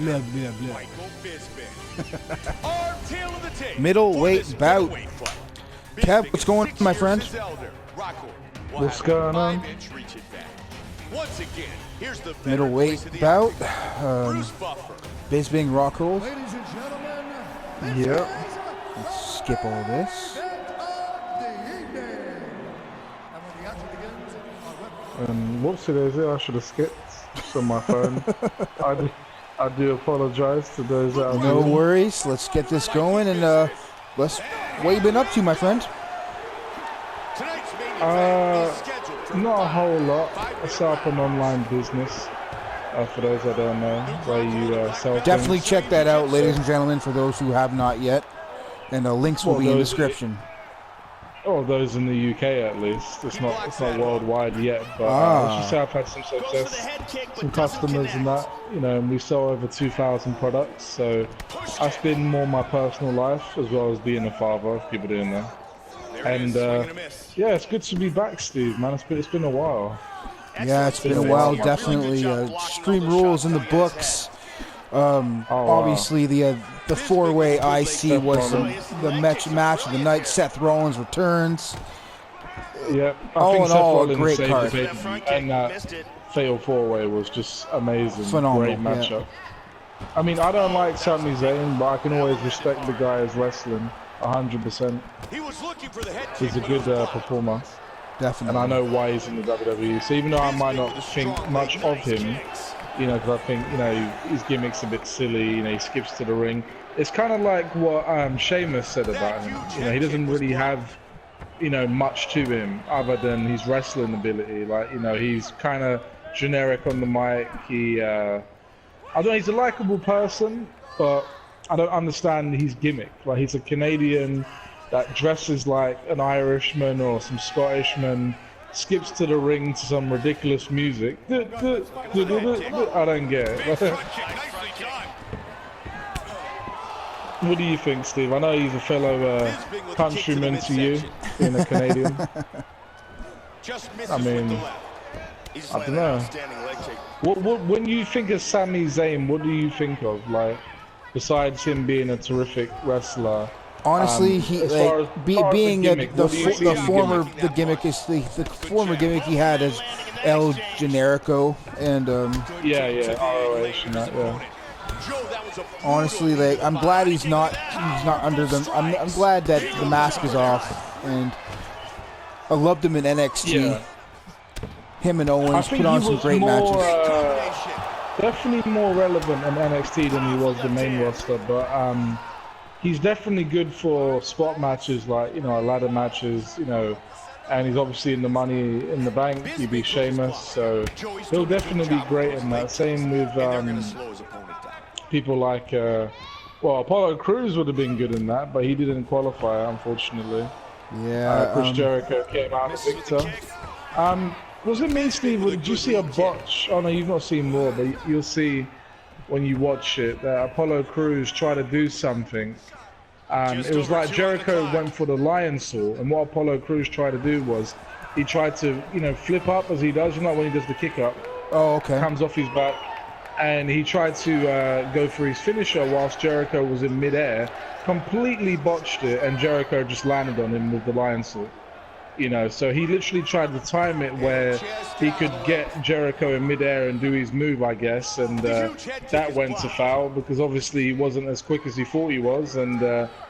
blah, blah, blah. Michael Bisping. Our tale of the tape Middleweight for this bout. featherweight fight. Kev, what's going on, my friend? Rockhold will What's have going on? 5-inch reach advantage. Once again, here's the Middleweight voice of the bout. Bruce Buffer. Bisping, Rockhold. Ladies and gentlemen, Yep. Let's skip all this. Whoopsie daisy, I should have skipped. It's on my phone. I do apologize to those that are No worries. Let's get this going and let's. What you been up to, my friend? Tonight's main event is scheduled to Not a whole lot. I set up an online business. For those that don't know, where you sell Definitely things. check that out, ladies and gentlemen, for those who have not yet. And the links will Well, be in the those- description. Or those in the UK at least. It's not worldwide yet, but let's just say I've had some success, some customers and that, you know, and we sell over 2,000 products. So I spend more my personal life as well as being a father, if people didn't know. And yeah, it's good to be back, Steve. Man, it's been a while. Yeah, it's been a while, definitely. Extreme Rules in the books. Obviously, the four-way IC was the match of the night. Seth Rollins returns. Yeah, All in all, a Rollins great saved card. the pay-per-view, and that fatal four-way was just amazing. Phenomenal, Great matchup. I mean, I don't like Sami Zayn, but I can always respect the guy as wrestling 100%. He was looking for the head He's a good performer. Definitely. And I know why he's in the WWE. So even though I might not think much of him, you know, because I think, you know, his gimmick's a bit silly, you know, he skips to the ring. It's kind of like what Sheamus said about him. You know, he doesn't really have, you know, much to him other than his wrestling ability. Like, you know, he's kind of generic on the mic. He, I don't know, he's a likable person, but I don't understand his gimmick. Like, he's a Canadian that dresses like an Irishman or some Scottishman, skips to the ring to some ridiculous music. I don't get it. What do you think, Steve? I know he's a fellow countryman to you, being a Canadian. I mean, I don't know. When you think of Sami Zayn, what do you think of? Like, besides him being a terrific wrestler? Honestly, he being the former gimmick he had as El Generico, and ROH and that, yeah. Honestly, like, I'm glad he's not under them. I'm glad that the mask is off, and I loved him in NXT. Yeah. Him and Owens put on some great matches. Definitely more relevant in NXT than he was the main roster, but he's definitely good for spot matches, like, you know, ladder matches, you know, and he's obviously in the Money in the Bank. He beat Sheamus, so he'll definitely be great in that. Same with people like, well, Apollo Crews would have been good in that, but he didn't qualify, unfortunately. Yeah. Chris Jericho came out as victor. Was it me, Steve? Did you see a botch? Oh no, you've not seen more, but you'll see when you watch it that Apollo Crews tried to do something. It was like Jericho went for the lion saw, and what Apollo Crews tried to do was he tried to, you know, flip up as he does, you know, when he does the kick up. Oh, okay. Comes off his back, and he tried to go for his finisher whilst Jericho was in midair, completely botched it, and Jericho just landed on him with the lion saw. You know, so he literally tried to time it where he could get Jericho in midair and do his move, I guess, and that went to foul because obviously he wasn't as quick as he thought he was, and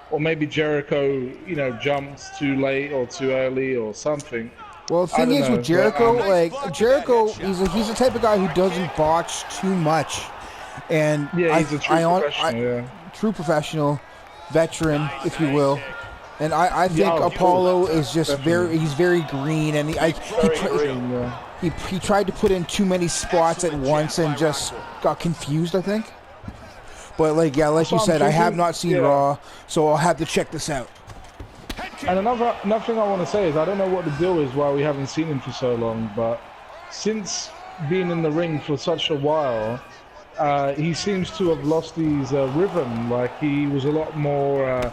or maybe Jericho, you know, jumped too late or too early or something. Well, the thing is with Jericho, like, Jericho, he's the type of guy who doesn't botch too much, and yeah, he's a true professional, veteran, if you will. And I think Apollo is just he's very green, and he tried to put in too many spots at once and just got confused, I think. But like you said, I have not seen Raw, so I'll have to check this out. And another thing I want to say is I don't know what the deal is why we haven't seen him for so long, but since being in the ring for such a while, he seems to have lost his rhythm. Like, he was a lot more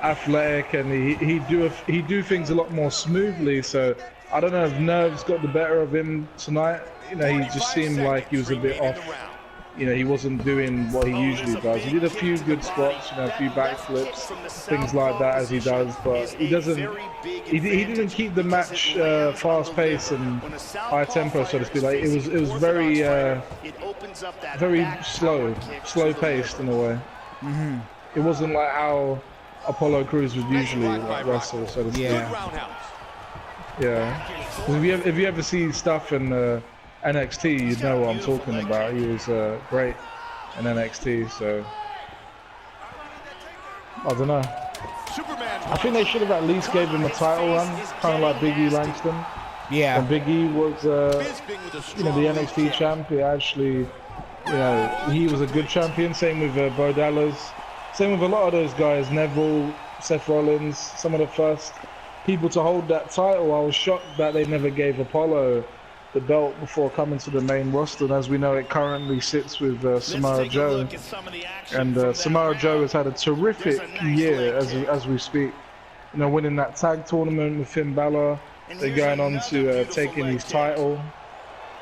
athletic, and he do things a lot more smoothly. So I don't know if nerves got the better of him tonight. You know, he just seemed like he was a bit off. you know, he wasn't doing what he usually does. He did a few good spots, you know, a few backflips, things like that as he does, but he doesn't. He didn't keep the match fast-paced and high-tempo, so to speak. Like it was very slow-paced in a way. It wasn't like how Apollo Crews would usually like wrestle, so to speak. Yeah. If you ever see stuff in NXT, you know what I'm talking about. He was great in NXT, so I don't know. I think they should have at least gave him a title run, kind of like Big E Langston. Yeah. When Big E was, you know, the NXT champion, actually, you know, he was a good champion. Same with Bo Dallas. Same with a lot of those guys, Neville, Seth Rollins, some of the first people to hold that title. I was shocked that they never gave Apollo the belt before coming to the main roster. And as we know, it currently sits with Samoa Joe. And Samoa Joe has had a terrific year as we speak. You know, winning that tag tournament with Finn Balor. They're going on to taking his title.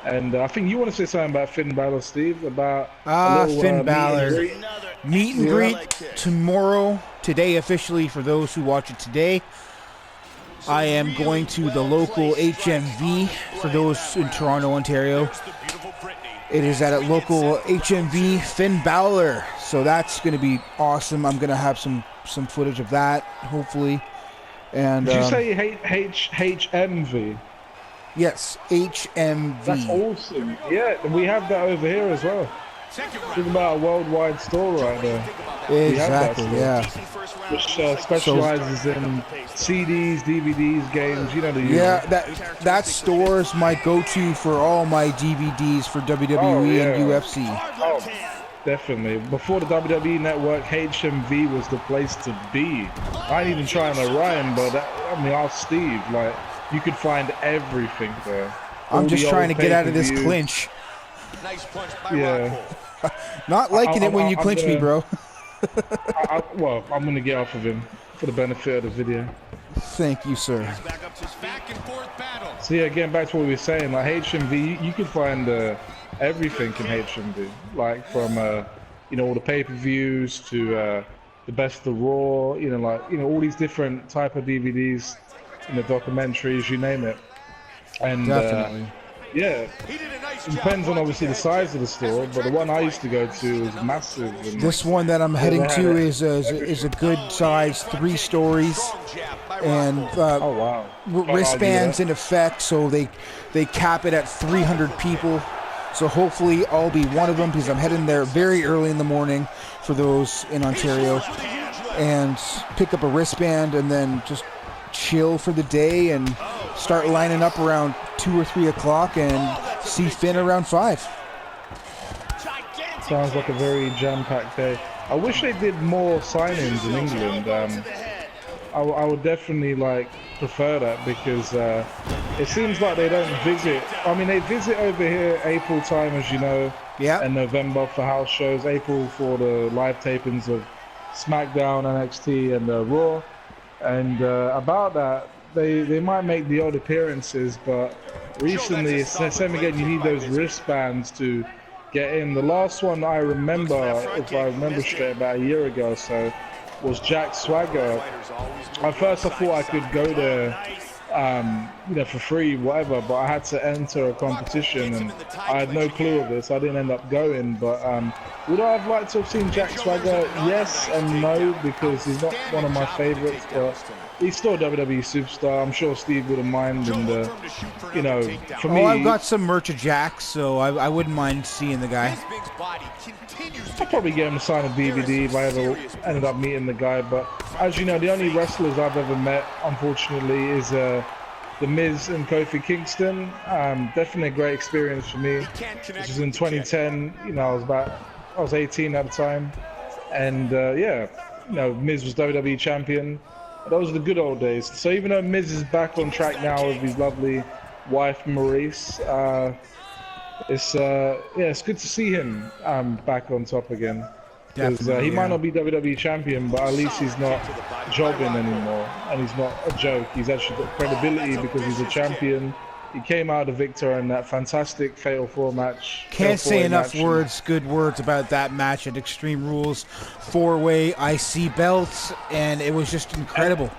And I think you want to say something about Finn Balor, Steve, about Finn Balor. Meet and greet tomorrow, today officially for those who watch it today. I am going to the local HMV for those in Toronto, Ontario. It is at a local HMV, Finn Balor. So that's going to be awesome. I'm going to have some footage of that, hopefully. And did you say HMV? Yes, HMV. That's awesome. Yeah, we have that over here as well. Talking about a worldwide store right there. Exactly, yeah. Which specializes in CDs, DVDs, games, you know the usual. Yeah, that store is my go-to for all my DVDs for WWE and UFC. Oh, definitely. Before the WWE Network, HMV was the place to be. I ain't even trying to rhyme, but I mean, ask Steve. Like, you could find everything there. I'm just trying to get out of this clinch. Nice punch by Rockhold. Not liking it when you clinch me, bro. Well, I'm going to get off of him for the benefit of the video. Thank you, sir. Back and forth battle. So yeah, getting back to what we were saying, like HMV, you could find everything in HMV, like from you know, all the pay-per-views to the best of Raw, you know, like, you know, all these different type of DVDs, you know, documentaries, you name it. And definitely. Yeah, it depends on obviously the size of the store, but the one I used to go to is massive. And this one that I'm heading to is a good size, 3 stories, and oh wow, wristbands in effect, so they cap it at 300 people. So hopefully I'll be one of them, because I'm heading there very early in the morning for those in Ontario, and pick up a wristband and then just chill for the day and start lining up around 2 or 3 o'clock and see Finn around 5. Sounds like a very jam-packed day. I wish they did more signings in England. I would definitely like prefer that, because it seems like they don't visit. I mean, they visit over here April time, as you know, and November for house shows, April for the live tapings of SmackDown, NXT, and Raw. And about that, they might make the odd appearances, but recently, same again, you need those wristbands to get in. The last one I remember, if I remember straight, about a year ago or so, was Jack Swagger. At first I thought I could go there, you know, for free, whatever, but I had to enter a competition and I had no clue of this. I didn't end up going, but would I have liked to have seen Jack Swagger? Yes and no, because he's not one of my favorites, but he's still a WWE superstar. I'm sure Steve wouldn't mind, and you know, for me, I've got some merch of Jack, so I wouldn't mind seeing the guy. I'd probably get him to sign a DVD if I ever ended up meeting the guy. But as you know, the only wrestlers I've ever met, unfortunately, is The Miz and Kofi Kingston. Definitely a great experience for me. This was in 2010. You know, I was 18 at the time, and yeah, you know, Miz was WWE champion. Those are the good old days. So even though Miz is back on track now with his lovely wife Maurice, it's good to see him back on top again. Because he might not be WWE champion, but at least he's not jobbing anymore, and he's not a joke. He's actually got credibility because he's a champion, he came out the victor in that fantastic Fatal 4 match. Can't say enough match. good words about that match at Extreme Rules. 4-way IC belts, and it was just incredible.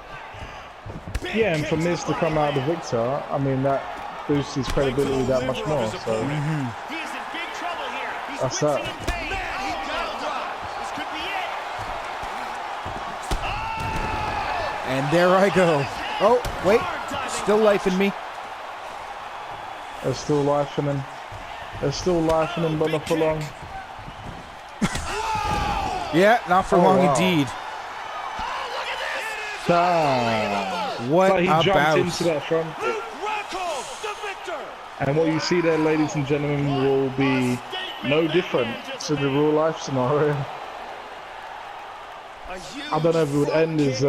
Yeah, and for Miz to come out the victor, I mean, that boosts his credibility that much more. So that's that. And there I go. Oh, wait. Still life in me. There's still life in him. There's still life in him, but not for long. Yeah, not for long indeed. What but he about? jumped into that front kick. And what you see there, ladies and gentlemen, will be no different to the real life scenario. I don't know if it would end as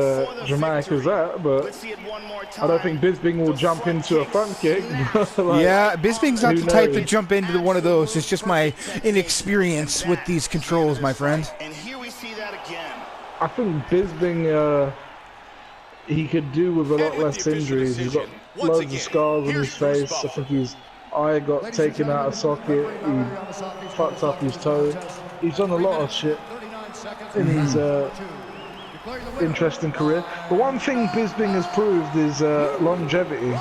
dramatic as that, but I don't think Bisping will jump into a front kick. Like, yeah, Bisping's not the type to knows? jump into one of those. It's just my inexperience with these controls, my friend. And here we see that again. I think Bisping, he could do with a lot less injuries. He's got loads of scars on his face. I think his eye got taken out of socket. He fucked up his toe. He's done a lot of shit in his interesting career. But one thing Bisping has proved is longevity.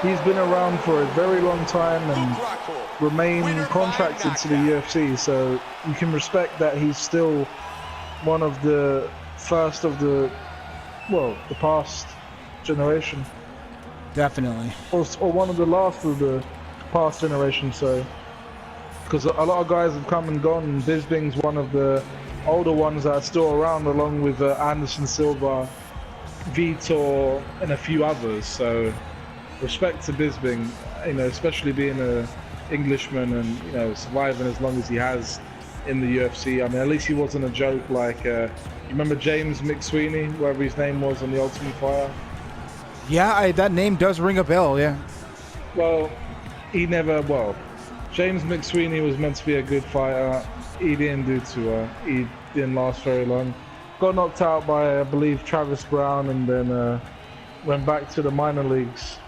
He's been around for a very long time and remained contracted to the UFC, so you can respect that he's still one of the first of the, well, the past generation. Definitely. Or one of the last of the past generation, so. Because a lot of guys have come and gone, and Bisping's one of the older ones that are still around, along with Anderson Silva, Vitor, and a few others. So, respect to Bisping, you know, especially being an Englishman and, you know, surviving as long as he has in the UFC. I mean, at least he wasn't a joke like, you remember James McSweeney, whatever his name was on the Ultimate Fighter? Yeah, that name does ring a bell, yeah. Well, James McSweeney was meant to be a good fighter. He didn't do too well. He didn't last very long. Got knocked out by, I believe, Travis Brown, and then went back to the minor leagues.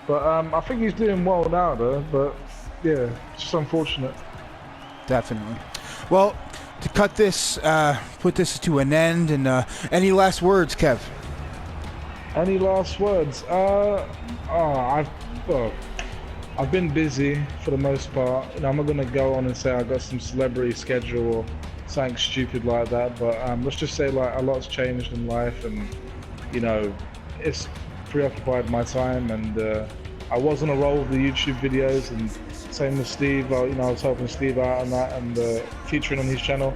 But I think he's doing well now, though. But yeah, it's just unfortunate. Definitely. Well, to cut this, put this to an end, and any last words, Kev? Any last words? I've been busy for the most part. You know, I'm not gonna go on and say I got some celebrity schedule or something stupid like that. But let's just say like a lot's changed in life, and you know, it's preoccupied my time. And I was on a roll with the YouTube videos, and same with Steve. I was helping Steve out on that and featuring on his channel.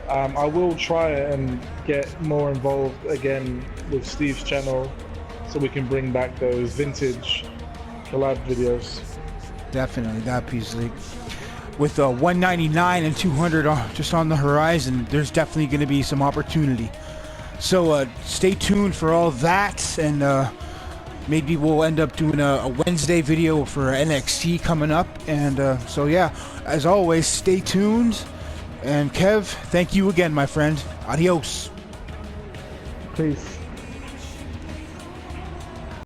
I will try and get more involved again with Steve's channel, so we can bring back those vintage collab videos. Definitely, that piece. Like, with 199 and 200 just on the horizon, there's definitely going to be some opportunity. So stay tuned for all that, and maybe we'll end up doing a Wednesday video for NXT coming up. And so yeah, as always, stay tuned. And Kev, thank you again, my friend. Adios. Peace.